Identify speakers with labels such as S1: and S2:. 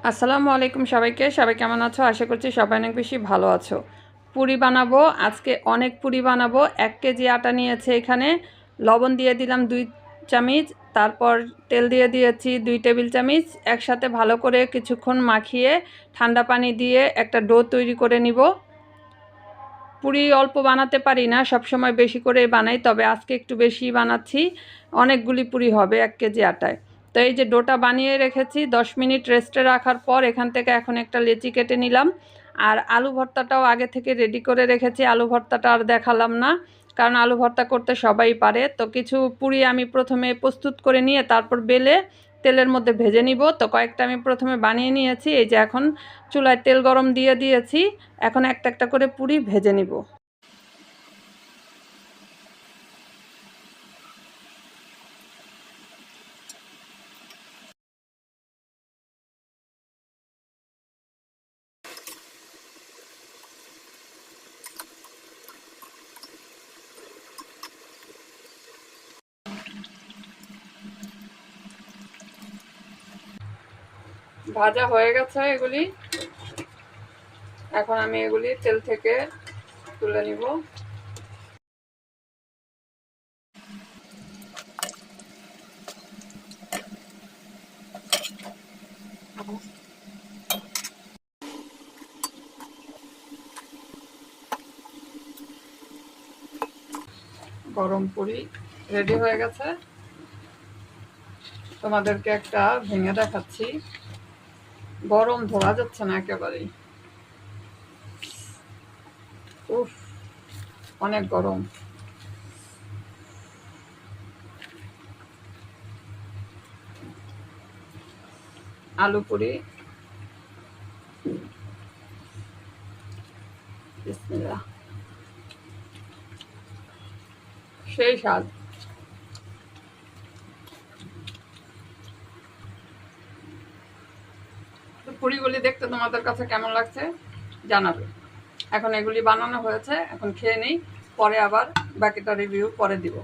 S1: আসসালামু আলাইকুম সবাইকে। সবাই কেমন আছো? আশা করছি সবাই অনেক বেশি ভালো আছো। পুরি বানাবো আজকে, অনেক পুরি বানাবো। 1 কেজি আটা নিয়েছে এখানে। লবণ দিয়ে দিলাম 2 চামচ, তারপর তেল দিয়ে দিয়েছি 2 টেবিল চামচ। একসাথে ভালো করে কিছুক্ষণ মাখিয়ে ঠান্ডা পানি দিয়ে একটা ডো তৈরি করে নিব। পুরি অল্প বানাতে পারি না, সবসময় বেশি করে বানাই, তবে আজকে একটু বেশি বানাচ্ছি। অনেকগুলি পুরি হবে 1 কেজি আটায়। তো এই যে ডোটা বানিয়ে রেখেছি, 10 মিনিট রেস্টে রাখার পর এখান থেকে এখন একটা লেচি কেটে নিলাম। আর আলু ভর্তাটাও আগে থেকে রেডি করে রেখেছি। আলু ভর্তাটা আর দেখালাম না, কারণ আলু ভর্তা করতে সবাই পারে। তো কিছু পুরি আমি প্রথমে প্রস্তুত করে নিয়ে তারপর বেলে তেলের মধ্যে ভেজে নিব। তো কয়েকটা আমি প্রথমে বানিয়ে নিয়েছি। এই যে এখন চুলায় তেল গরম দিয়ে দিয়েছি। এখন একটা একটা করে পুরি ভেজে নিব। ভাজা হয়ে গেছে এগুলি। এখন আমি এগুলি তেল থেকে তুলে নিব। গরম পুরি রেডি হয়ে গেছে। তোমাদেরকে একটা ভেঙে দেখাচ্ছি। গরম ধরা যাচ্ছে না একেবারেই। উফ, অনেক গরম। আলু পুরি, বিসমিল্লাহ। সেই স্বাদ। পুরিগুলি দেখতে তোমাদের কাছে কেমন লাগছে জানাবে। এখন এগুলি বানানো হয়েছে, এখন খেয়ে নেই, পরে আবার বাকিটা রিভিউ পরে দিব।